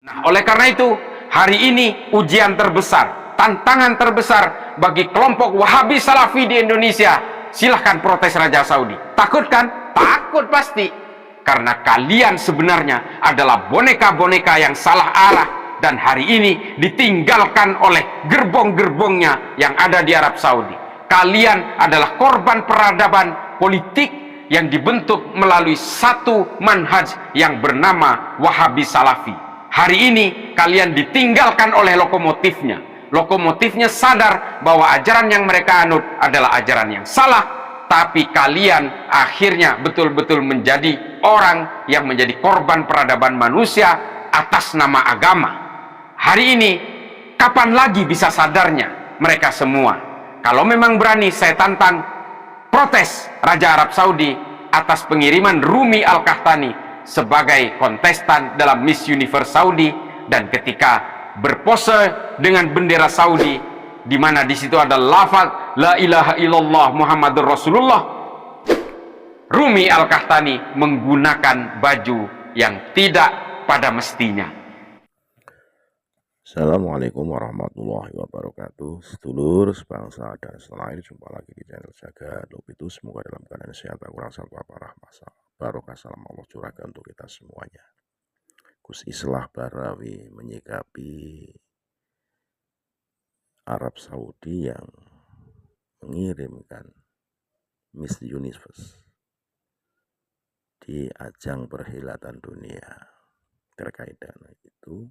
Nah, oleh karena itu, hari ini ujian terbesar, tantangan terbesar bagi kelompok Wahabi Salafi di Indonesia. Silahkan protes Raja Saudi. Takut kan? Takut pasti. Karena kalian sebenarnya adalah boneka-boneka yang salah arah dan hari ini ditinggalkan oleh gerbong-gerbongnya yang ada di Arab Saudi. Kalian adalah korban peradaban politik yang dibentuk melalui satu manhaj yang bernama Wahabi Salafi. Hari ini kalian ditinggalkan oleh lokomotifnya. Lokomotifnya sadar bahwa ajaran yang mereka anut adalah ajaran yang salah, tapi kalian akhirnya betul-betul menjadi orang yang menjadi korban peradaban manusia atas nama agama. Hari ini, kapan lagi bisa sadarnya mereka semua? Kalau memang berani, saya tantang protes Raja Arab Saudi atas pengiriman Rumi Al-Qahtani sebagai kontestan dalam Miss Universe Saudi, dan ketika berpose dengan bendera Saudi, di mana di situ ada lafaz la ilaha illallah Muhammadur Rasulullah, Rumi Al-Qahtani menggunakan baju yang tidak pada mestinya. Assalamualaikum warahmatullahi wabarakatuh. Sedulur sebangsa dan setanah air, jumpa lagi di channel Jaga Lobitu. Semoga dalam keadaan sehat, kurang satu parah masalah. Barokah salam Allah curahkan untuk kita semuanya. Gus Islah Barawi menyikapi Arab Saudi yang mengirimkan Miss Universe di ajang perhelatan dunia. Terkait dengan itu,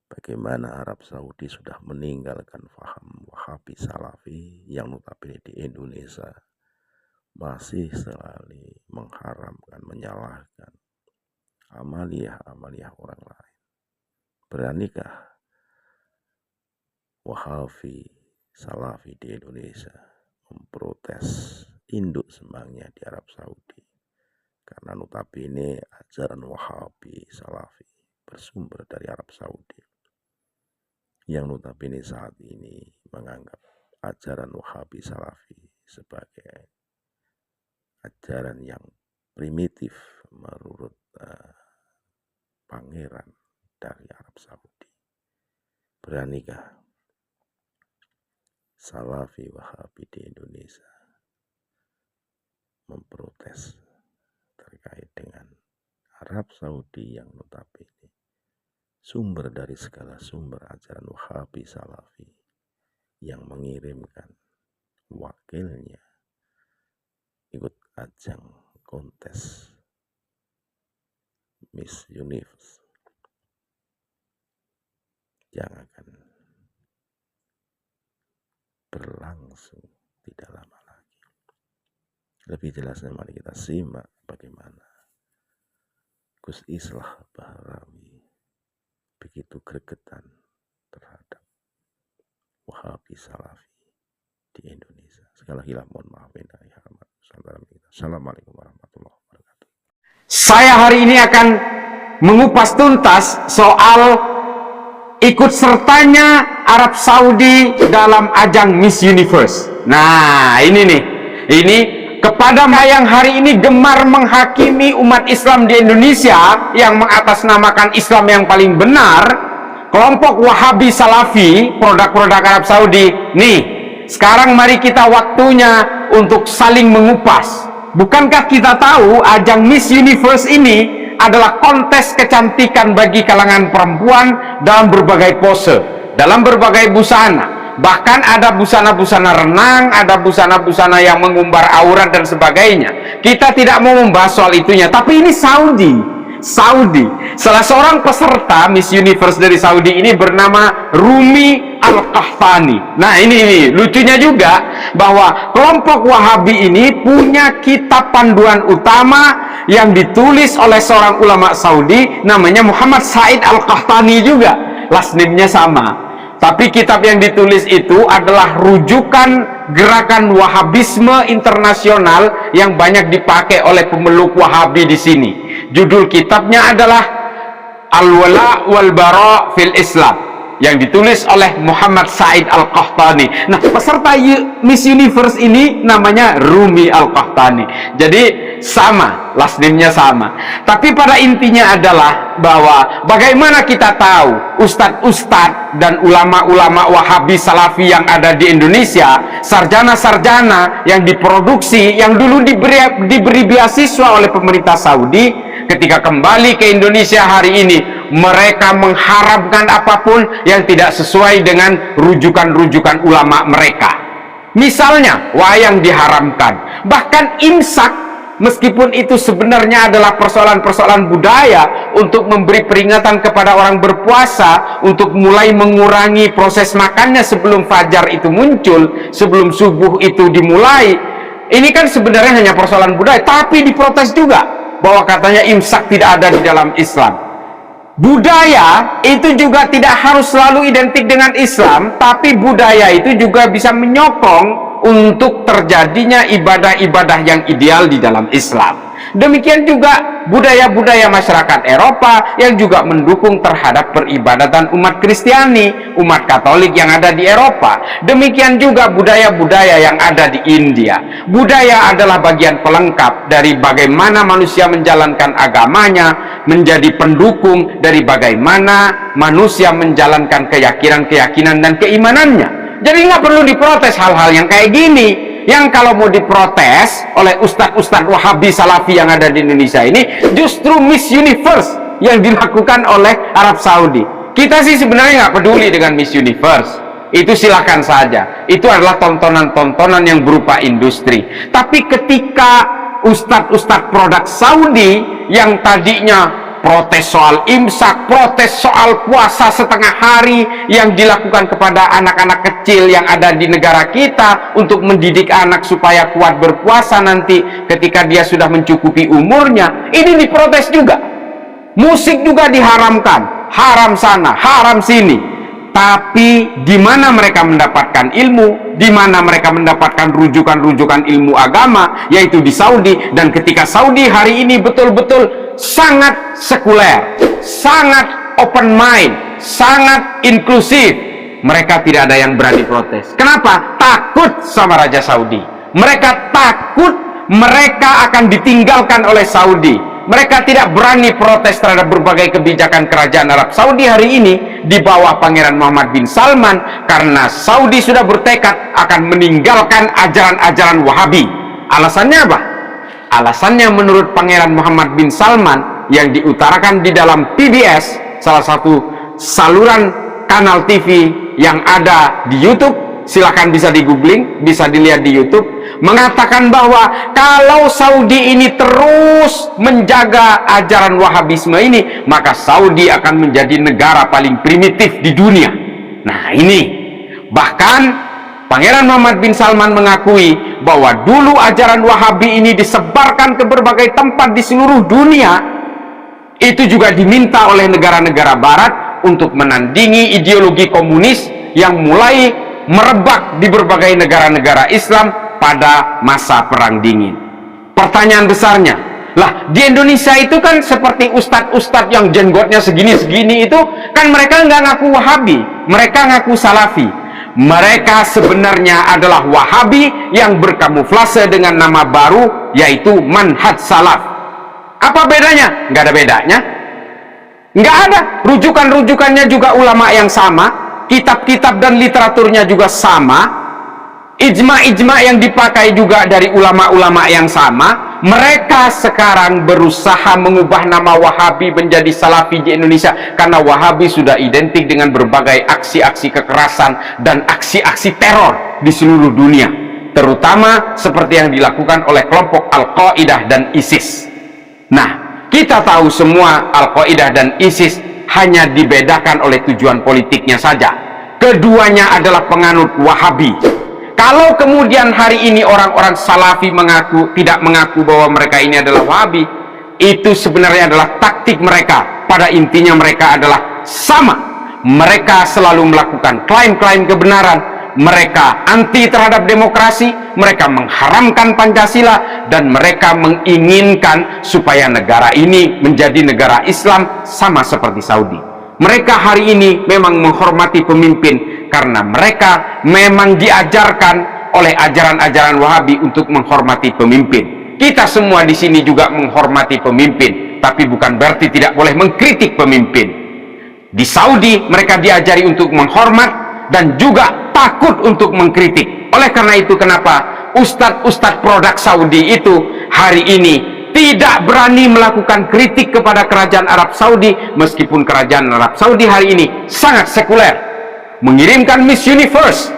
bagaimana Arab Saudi sudah meninggalkan faham Wahabi Salafi yang notabene di Indonesia masih selalu mengharamkan, menyalahkan amaliyah-amaliyah orang lain. Beranikah Wahabi Salafi di Indonesia memprotes induk semangnya di Arab Saudi? Karena notabene ajaran Wahabi Salafi bersumber dari Arab Saudi, yang notabene saat ini menganggap ajaran Wahabi Salafi sebagai ajaran yang primitif menurut pangeran dari Arab Saudi. Beranikah Salafi Wahabi di Indonesia memprotes terkait dengan Arab Saudi yang notabene sumber dari segala sumber ajaran Wahabi Salafi yang mengirimkan wakilnya ikut ajang kontes Miss Universe yang akan berlangsung tidak lama lagi. Lebih jelasnya mari kita simak bagaimana Gus Islah Barawi begitu gregetan terhadap Wahabi Salafi di Indonesia. Segala hilaf mohon maaf. Assalamualaikum warahmatullahi wabarakatuh. Saya hari ini akan mengupas tuntas soal ikut sertanya Arab Saudi dalam ajang Miss Universe. Nah, ini nih. Ini kepada yang hari ini gemar menghakimi umat Islam di Indonesia yang mengatasnamakan Islam yang paling benar, kelompok Wahabi Salafi, produk-produk Arab Saudi. Nih, sekarang mari kita waktunya untuk saling mengupas. Bukankah kita tahu ajang Miss Universe ini adalah kontes kecantikan bagi kalangan perempuan dalam berbagai pose, dalam berbagai busana. Bahkan ada busana-busana renang, ada busana-busana yang mengumbar aurat dan sebagainya. Kita tidak mau membahas soal itunya, tapi ini Saudi. Salah seorang peserta Miss Universe dari Saudi ini bernama Rumi Al-Qahtani. Nah, ini lucunya juga bahwa kelompok Wahabi ini punya kitab panduan utama yang ditulis oleh seorang ulama Saudi namanya Muhammad Said Al-Qahtani juga. Last name-nya sama. Tapi kitab yang ditulis itu adalah rujukan gerakan Wahabisme internasional yang banyak dipakai oleh pemeluk Wahabi di sini. Judul kitabnya adalah Al-Wala wal Bara fil Islam, yang ditulis oleh Muhammad Said Al-Qahtani. Nah, peserta Miss Universe ini namanya Rumi Al-Qahtani. Jadi sama, last name-nya sama. Tapi pada intinya adalah bahwa bagaimana kita tahu ustadz-ustadz dan ulama-ulama Wahabi Salafi yang ada di Indonesia, sarjana-sarjana yang diproduksi, yang dulu diberi beasiswa oleh pemerintah Saudi, ketika kembali ke Indonesia hari ini, mereka mengharamkan apapun yang tidak sesuai dengan rujukan-rujukan ulama mereka. Misalnya, wayang diharamkan. Bahkan imsak, meskipun itu sebenarnya adalah persoalan-persoalan budaya untuk memberi peringatan kepada orang berpuasa, untuk mulai mengurangi proses makannya sebelum fajar itu muncul, sebelum subuh itu dimulai. Ini kan sebenarnya hanya persoalan budaya, tapi diprotes juga bahwa katanya imsak tidak ada di dalam Islam. Budaya itu juga tidak harus selalu identik dengan Islam, tapi budaya itu juga bisa menyokong untuk terjadinya ibadah-ibadah yang ideal di dalam Islam. Demikian juga budaya-budaya masyarakat Eropa yang juga mendukung terhadap peribadatan umat Kristiani, umat Katolik yang ada di Eropa. Demikian juga budaya-budaya yang ada di India. Budaya adalah bagian pelengkap dari bagaimana manusia menjalankan agamanya, menjadi pendukung dari bagaimana manusia menjalankan keyakinan-keyakinan dan keimanannya. Jadi nggak perlu diprotes hal-hal yang kayak gini. Yang kalau mau diprotes oleh ustadz-ustadz Wahabi Salafi yang ada di Indonesia ini, justru Miss Universe yang dilakukan oleh Arab Saudi. Kita sih sebenarnya nggak peduli dengan Miss Universe. Itu silakan saja. Itu adalah tontonan-tontonan yang berupa industri. Tapi ketika ustadz-ustadz produk Saudi yang tadinya protes soal imsak, protes soal puasa setengah hari yang dilakukan kepada anak-anak kecil yang ada di negara kita untuk mendidik anak supaya kuat berpuasa nanti ketika dia sudah mencukupi umurnya, ini diprotes juga. Musik juga diharamkan, haram sana, haram sini. Tapi di mana mereka mendapatkan ilmu, di mana mereka mendapatkan rujukan-rujukan ilmu agama, yaitu di Saudi. Dan ketika Saudi hari ini betul-betul sangat sekuler, sangat open mind, sangat inklusif, mereka tidak ada yang berani protes. Kenapa? Takut sama Raja Saudi. Mereka takut mereka akan ditinggalkan oleh Saudi. Mereka tidak berani protes terhadap berbagai kebijakan kerajaan Arab Saudi hari ini di bawah Pangeran Muhammad bin Salman, karena Saudi sudah bertekad akan meninggalkan ajaran-ajaran Wahabi. Alasannya apa? Alasannya menurut Pangeran Muhammad bin Salman yang diutarakan di dalam PBS, salah satu saluran kanal TV yang ada di YouTube, silakan bisa di googling, bisa dilihat di YouTube, mengatakan bahwa kalau Saudi ini terus menjaga ajaran Wahabisme ini, maka Saudi akan menjadi negara paling primitif di dunia. Nah ini, bahkan Pangeran Muhammad bin Salman mengakui bahwa dulu ajaran Wahabi ini disebarkan ke berbagai tempat di seluruh dunia. Itu juga diminta oleh negara-negara barat untuk menandingi ideologi komunis yang mulai merebak di berbagai negara-negara Islam pada masa Perang Dingin. Pertanyaan besarnya, lah di Indonesia itu kan seperti ustadz-ustadz yang jenggotnya segini-segini itu kan mereka nggak ngaku Wahabi, mereka ngaku Salafi. Mereka sebenarnya adalah Wahabi yang berkamuflase dengan nama baru, yaitu Manhaj Salaf. Apa bedanya? Nggak ada bedanya. Nggak ada. Rujukan-rujukannya juga ulama yang sama, kitab-kitab dan literaturnya juga sama, ijma-ijma yang dipakai juga dari ulama-ulama yang sama. Mereka sekarang berusaha mengubah nama Wahabi menjadi Salafi di Indonesia karena Wahabi sudah identik dengan berbagai aksi-aksi kekerasan dan aksi-aksi teror di seluruh dunia, terutama seperti yang dilakukan oleh kelompok Al-Qaeda dan ISIS. Nah, kita tahu semua Al-Qaeda dan ISIS hanya dibedakan oleh tujuan politiknya saja. Keduanya adalah penganut Wahabi. Kalau kemudian hari ini orang-orang Salafi tidak mengaku bahwa mereka ini adalah Wahabi, itu sebenarnya adalah taktik mereka. Pada intinya mereka adalah sama. Mereka selalu melakukan klaim-klaim kebenaran. Mereka anti terhadap demokrasi, mereka mengharamkan Pancasila, dan mereka menginginkan supaya negara ini menjadi negara Islam sama seperti Saudi. Mereka hari ini memang menghormati pemimpin karena mereka memang diajarkan oleh ajaran-ajaran Wahabi untuk menghormati pemimpin. Kita semua di sini juga menghormati pemimpin, tapi bukan berarti tidak boleh mengkritik pemimpin. Di Saudi mereka diajari untuk menghormat dan juga takut untuk mengkritik. Oleh karena itu, kenapa ustadz-ustadz produk Saudi itu hari ini tidak berani melakukan kritik kepada kerajaan Arab Saudi, meskipun kerajaan Arab Saudi hari ini sangat sekuler, mengirimkan Miss Universe,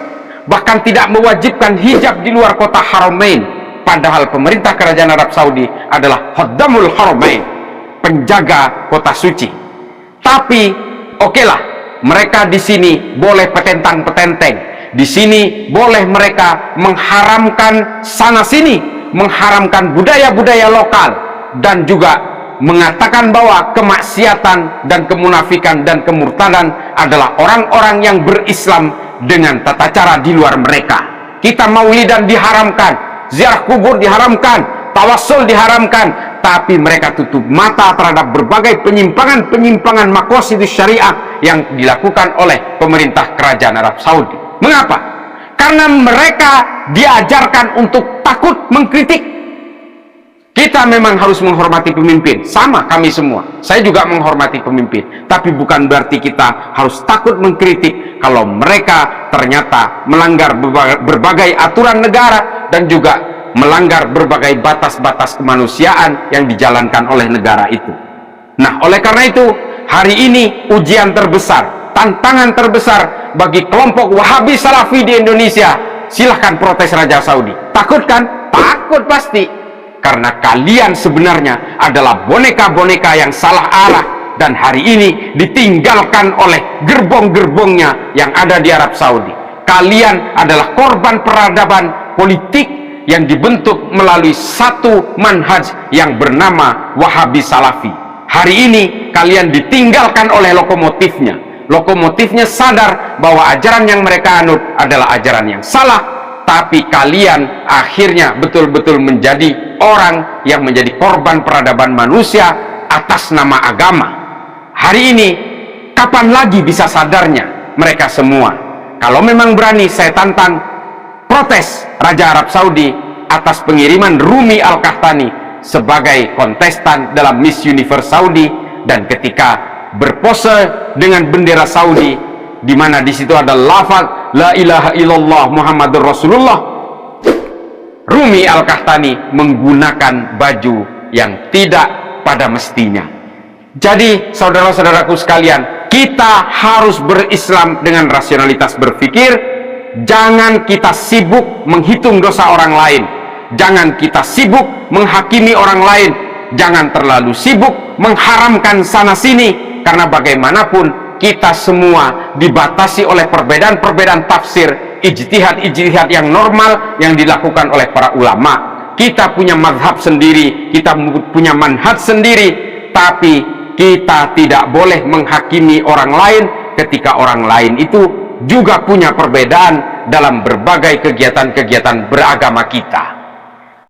bahkan tidak mewajibkan hijab di luar kota Haramain. Padahal pemerintah kerajaan Arab Saudi adalah Khaddamul Haramain, penjaga kota suci. Tapi okelah, mereka di sini boleh petentang-petenteng, di sini boleh mereka mengharamkan sana sini, mengharamkan budaya-budaya lokal, dan juga mengatakan bahwa kemaksiatan dan kemunafikan dan kemurtadan adalah orang-orang yang berislam dengan tata cara di luar mereka. Kita maulidan diharamkan, ziarah kubur diharamkan, tawassul diharamkan, tapi mereka tutup mata terhadap berbagai penyimpangan-penyimpangan maqasidus syariah yang dilakukan oleh pemerintah kerajaan Arab Saudi. Mengapa? Karena mereka diajarkan untuk takut mengkritik. Kita memang harus menghormati pemimpin, sama kami semua. Saya juga menghormati pemimpin, tapi bukan berarti kita harus takut mengkritik kalau mereka ternyata melanggar berbagai aturan negara dan juga melanggar berbagai batas-batas kemanusiaan yang dijalankan oleh negara itu. Nah, oleh karena itu, hari ini ujian terbesar, tantangan terbesar bagi kelompok Wahabi Salafi di Indonesia. Silahkan protes Raja Saudi. Takut kan? Takut pasti. Karena kalian sebenarnya adalah boneka-boneka yang salah arah dan hari ini ditinggalkan oleh gerbong-gerbongnya yang ada di Arab Saudi. Kalian adalah korban peradaban politik yang dibentuk melalui satu manhaj yang bernama Wahabi Salafi. Hari ini kalian ditinggalkan oleh lokomotifnya. Lokomotifnya sadar bahwa ajaran yang mereka anut adalah ajaran yang salah, tapi kalian akhirnya betul-betul menjadi orang yang menjadi korban peradaban manusia atas nama agama. Hari ini kapan lagi bisa sadarnya mereka semua? Kalau memang berani, saya tantang protes Raja Arab Saudi atas pengiriman Rumi Al-Qahtani sebagai kontestan dalam Miss Universe Saudi, dan ketika berpose dengan bendera Saudi di mana di situ ada lafaz la ilaha illallah Muhammadur Rasulullah, Rumi Al-Qahtani menggunakan baju yang tidak pada mestinya. Jadi saudara-saudaraku sekalian, kita harus berislam dengan rasionalitas berpikir. Jangan kita sibuk menghitung dosa orang lain, jangan kita sibuk menghakimi orang lain, jangan terlalu sibuk mengharamkan sana sini, karena bagaimanapun kita semua dibatasi oleh perbedaan-perbedaan tafsir, ijtihad-ijtihad yang normal yang dilakukan oleh para ulama. Kita punya mazhab sendiri, kita punya manhaj sendiri, tapi kita tidak boleh menghakimi orang lain ketika orang lain itu juga punya perbedaan dalam berbagai kegiatan-kegiatan beragama kita.